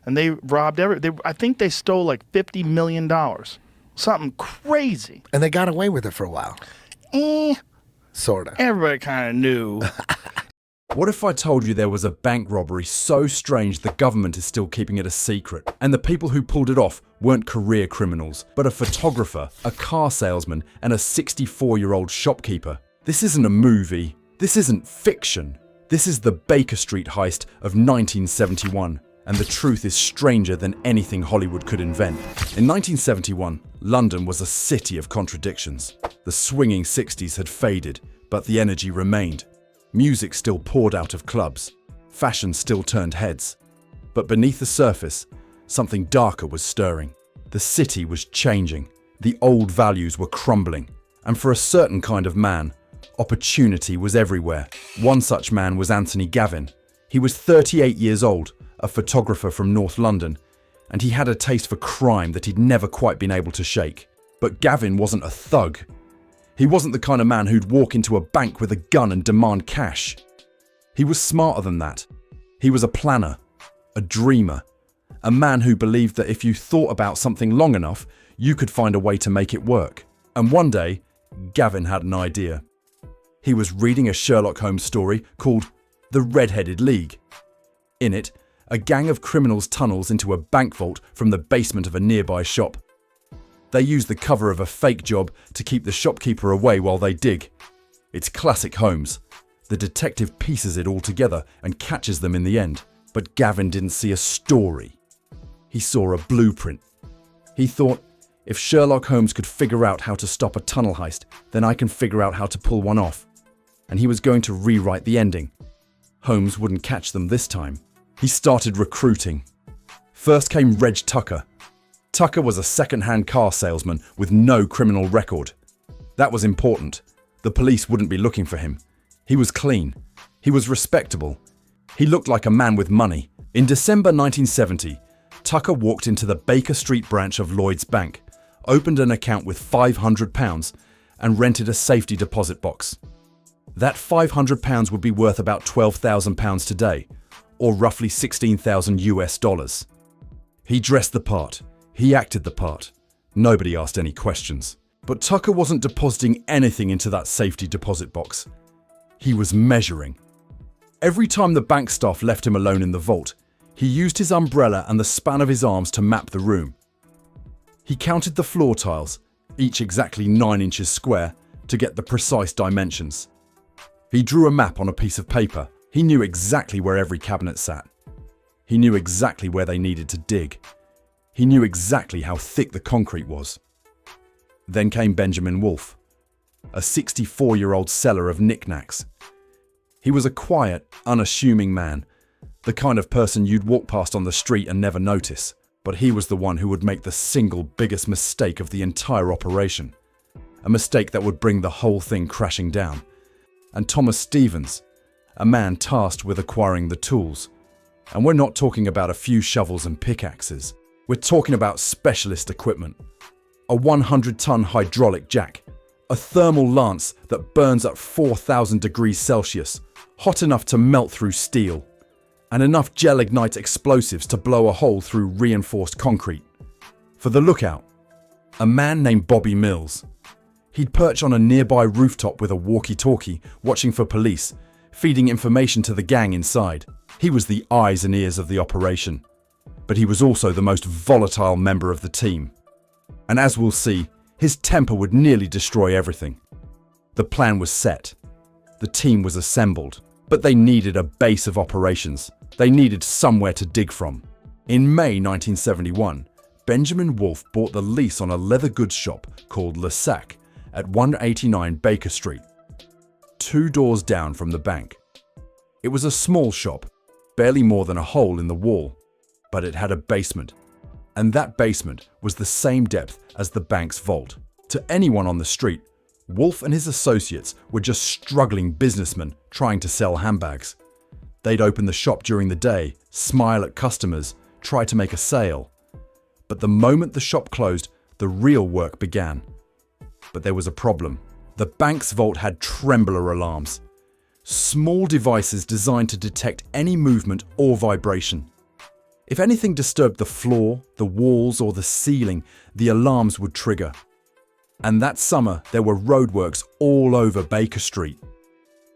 and they robbed I think they stole like $50 million. Something crazy. And they got away with it for a while. Sorta. Everybody kind of knew. What if I told you there was a bank robbery so strange the government is still keeping it a secret, and the people who pulled it off weren't career criminals, but a photographer, a car salesman, and a 64-year-old shopkeeper? This isn't a movie. This isn't fiction. This is the Baker Street heist of 1971, and the truth is stranger than anything Hollywood could invent. In 1971, London was a city of contradictions. The swinging 60s had faded, but the energy remained. Music still poured out of clubs. Fashion still turned heads. But beneath the surface, something darker was stirring. The city was changing. The old values were crumbling. And for a certain kind of man, opportunity was everywhere. One such man was Anthony Gavin. He was 38 years old, a photographer from North London, and he had a taste for crime that he'd never quite been able to shake. But Gavin wasn't a thug. He wasn't the kind of man who'd walk into a bank with a gun and demand cash. He was smarter than that. He was a planner, a dreamer, a man who believed that if you thought about something long enough, you could find a way to make it work. And one day, Gavin had an idea. He was reading a Sherlock Holmes story called The Red-Headed League. In it, a gang of criminals tunnels into a bank vault from the basement of a nearby shop. They use the cover of a fake job to keep the shopkeeper away while they dig. It's classic Holmes. The detective pieces it all together and catches them in the end. But Gavin didn't see a story. He saw a blueprint. He thought, if Sherlock Holmes could figure out how to stop a tunnel heist, then I can figure out how to pull one off. And he was going to rewrite the ending. Holmes wouldn't catch them this time. He started recruiting. First came Reg Tucker. Tucker was a second-hand car salesman with no criminal record. That was important. The police wouldn't be looking for him. He was clean. He was respectable. He looked like a man with money. In December 1970, Tucker walked into the Baker Street branch of Lloyd's Bank, opened an account with £500 and rented a safety deposit box. That £500 would be worth about £12,000 today, or roughly 16,000 US dollars. He dressed the part. He acted the part. Nobody asked any questions. But Tucker wasn't depositing anything into that safety deposit box. He was measuring. Every time the bank staff left him alone in the vault, he used his umbrella and the span of his arms to map the room. He counted the floor tiles, each exactly 9 inches square, to get the precise dimensions. He drew a map on a piece of paper. He knew exactly where every cabinet sat. He knew exactly where they needed to dig. He knew exactly how thick the concrete was. Then came Benjamin Wolfe, a 64-year-old seller of knickknacks. He was a quiet, unassuming man, the kind of person you'd walk past on the street and never notice. But he was the one who would make the single biggest mistake of the entire operation. A mistake that would bring the whole thing crashing down. And Thomas Stevens, a man tasked with acquiring the tools. And we're not talking about a few shovels and pickaxes. We're talking about specialist equipment. A 100-ton hydraulic jack. A thermal lance that burns at 4,000 degrees Celsius, hot enough to melt through steel. And enough gel-ignite explosives to blow a hole through reinforced concrete. For the lookout, a man named Bobby Mills. He'd perch on a nearby rooftop with a walkie-talkie, watching for police, feeding information to the gang inside. He was the eyes and ears of the operation. But he was also the most volatile member of the team. And as we'll see, his temper would nearly destroy everything. The plan was set. The team was assembled. But they needed a base of operations. They needed somewhere to dig from. In May 1971, Benjamin Wolfe bought the lease on a leather goods shop called Le Sac at 189 Baker Street, 2 doors down from the bank. It was a small shop, barely more than a hole in the wall, but it had a basement, and that basement was the same depth as the bank's vault. To anyone on the street, Wolfe and his associates were just struggling businessmen trying to sell handbags. They'd open the shop during the day, smile at customers, try to make a sale. But the moment the shop closed, the real work began. But there was a problem. The bank's vault had trembler alarms, small devices designed to detect any movement or vibration. If anything disturbed the floor, the walls, or the ceiling, the alarms would trigger. And that summer, there were roadworks all over Baker Street.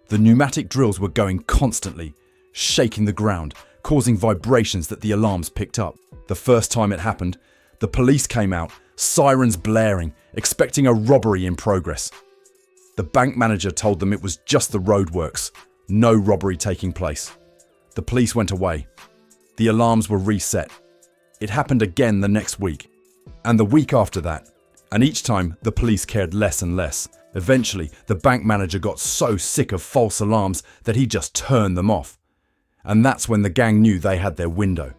The pneumatic drills were going constantly, shaking the ground, causing vibrations that the alarms picked up. The first time it happened, the police came out, sirens blaring, expecting a robbery in progress. The bank manager told them it was just the roadworks, no robbery taking place. The police went away. The alarms were reset. It happened again the next week, and the week after that, and each time the police cared less and less. Eventually, the bank manager got so sick of false alarms that he just turned them off. And that's when the gang knew they had their window.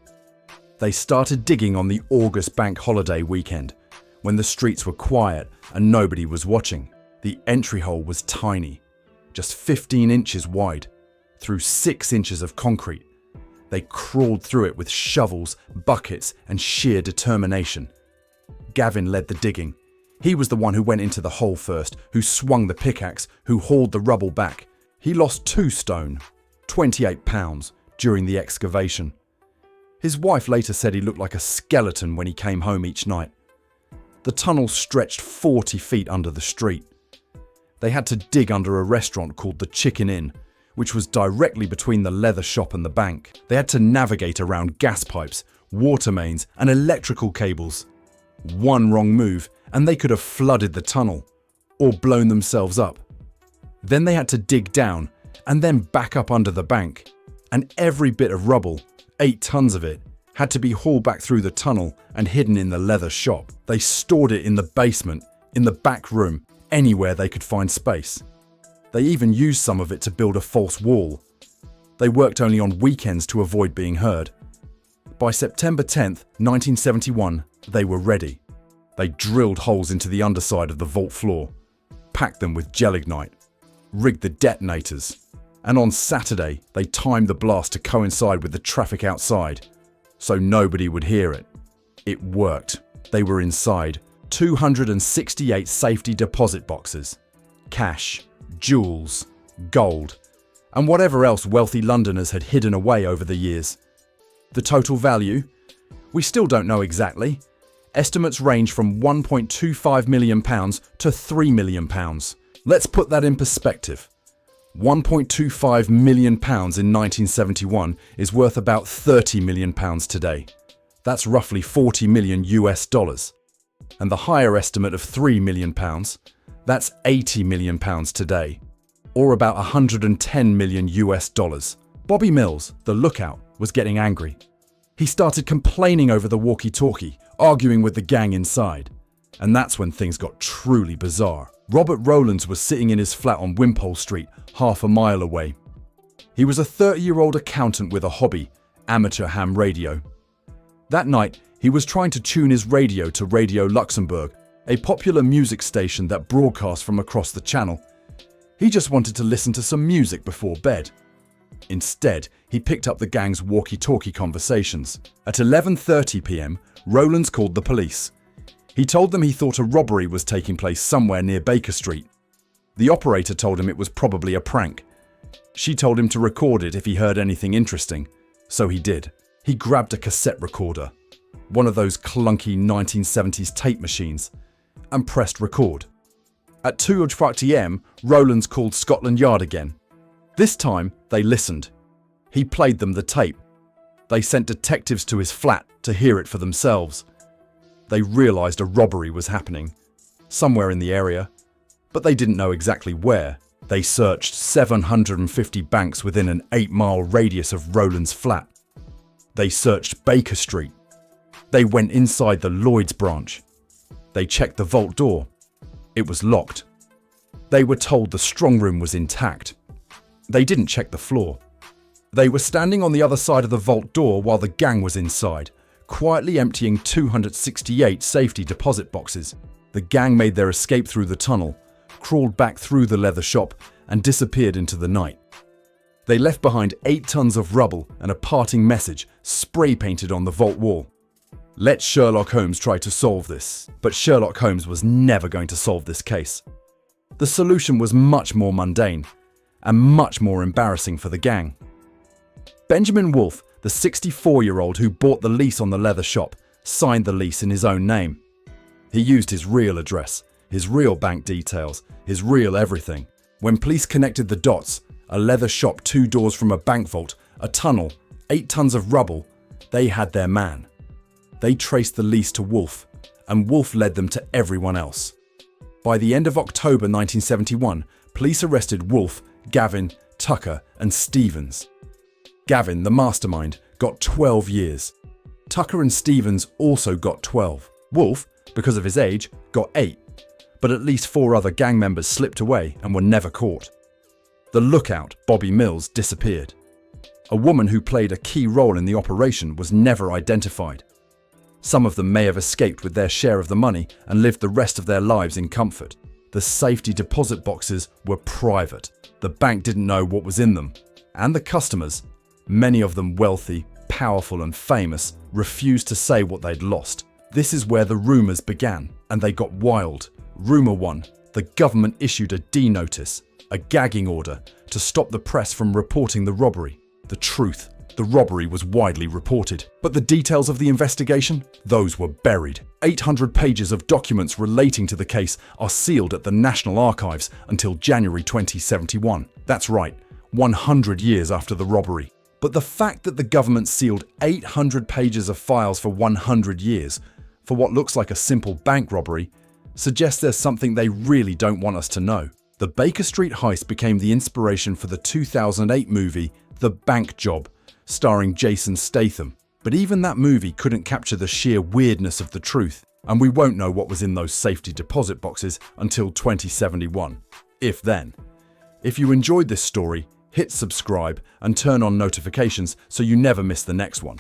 They started digging on the August bank holiday weekend, when the streets were quiet and nobody was watching. The entry hole was tiny, just 15 inches wide, through 6 inches of concrete. They crawled through it with shovels, buckets, and sheer determination. Gavin led the digging. He was the one who went into the hole first, who swung the pickaxe, who hauled the rubble back. He lost 2 stone, 28 pounds, during the excavation. His wife later said he looked like a skeleton when he came home each night. The tunnel stretched 40 feet under the street. They had to dig under a restaurant called the Chicken Inn, which was directly between the leather shop and the bank. They had to navigate around gas pipes, water mains, and electrical cables. One wrong move, and they could have flooded the tunnel, or blown themselves up. Then they had to dig down, and then back up under the bank. And every bit of rubble, 8 tons of it, had to be hauled back through the tunnel and hidden in the leather shop. They stored it in the basement, in the back room, anywhere they could find space. They even used some of it to build a false wall. They worked only on weekends to avoid being heard. By September 10th, 1971, they were ready. They drilled holes into the underside of the vault floor, packed them with gelignite, rigged the detonators, and on Saturday, they timed the blast to coincide with the traffic outside, so nobody would hear it. It worked. They were inside 268 safety deposit boxes, cash, jewels, gold, and whatever else wealthy Londoners had hidden away over the years. The total value? We still don't know exactly. Estimates range from £1.25 million to £3 million. Let's put that in perspective. £1.25 million in 1971 is worth about £30 million today. That's roughly 40 million US dollars. And the higher estimate of £3 million, that's 80 million pounds today, or about 110 million US dollars. Bobby Mills, the lookout, was getting angry. He started complaining over the walkie-talkie, arguing with the gang inside. And that's when things got truly bizarre. Robert Rowlands was sitting in his flat on Wimpole Street, half a mile away. He was a 30-year-old accountant with a hobby, amateur ham radio. That night, he was trying to tune his radio to Radio Luxembourg, a popular music station that broadcast from across the channel. He just wanted to listen to some music before bed. Instead, he picked up the gang's walkie-talkie conversations. At 11:30 p.m, Rowlands called the police. He told them he thought a robbery was taking place somewhere near Baker Street. The operator told him it was probably a prank. She told him to record it if he heard anything interesting, so he did. He grabbed a cassette recorder, one of those clunky 1970s tape machines, and pressed record. At 2:40 am, Rowlands called Scotland Yard again. This time, they listened. He played them the tape. They sent detectives to his flat to hear it for themselves. They realised a robbery was happening, somewhere in the area, but they didn't know exactly where. They searched 750 banks within an 8-mile radius of Rowlands' flat. They searched Baker Street. They went inside the Lloyd's branch. They checked the vault door. It was locked. They were told the strong room was intact. They didn't check the floor. They were standing on the other side of the vault door while the gang was inside, quietly emptying 268 safety deposit boxes. The gang made their escape through the tunnel, crawled back through the leather shop, and disappeared into the night. They left behind 8 tons of rubble and a parting message spray-painted on the vault wall. Let Sherlock Holmes try to solve this. But Sherlock Holmes was never going to solve this case. The solution was much more mundane and much more embarrassing for the gang. Benjamin Wolfe, the 64-year-old who bought the lease on the leather shop signed the lease in his own name. He used his real address, his real bank details, his real everything. When police connected the dots, a leather shop 2 doors from a bank vault, a tunnel, 8 tons of rubble, they had their man. They traced the lease to Wolf, and Wolf led them to everyone else. By the end of October 1971, police arrested Wolf, Gavin, Tucker, and Stevens. Gavin, the mastermind, got 12 years. Tucker and Stevens also got 12. Wolf, because of his age, got 8. But at least 4 other gang members slipped away and were never caught. The lookout, Bobby Mills, disappeared. A woman who played a key role in the operation was never identified. Some of them may have escaped with their share of the money and lived the rest of their lives in comfort. The safety deposit boxes were private. The bank didn't know what was in them. And the customers, many of them wealthy, powerful and famous, refused to say what they'd lost. This is where the rumours began, and they got wild. Rumour 1. The government issued a D-notice, a gagging order, to stop the press from reporting the robbery. The truth, the robbery was widely reported. But the details of the investigation? Those were buried. 800 pages of documents relating to the case are sealed at the National Archives until January 2071. That's right, 100 years after the robbery. But the fact that the government sealed 800 pages of files for 100 years, for what looks like a simple bank robbery, suggests there's something they really don't want us to know. The Baker Street heist became the inspiration for the 2008 movie The Bank Job, starring Jason Statham. But even that movie couldn't capture the sheer weirdness of the truth, and we won't know what was in those safety deposit boxes until 2071, if then. If you enjoyed this story, hit subscribe and turn on notifications so you never miss the next one.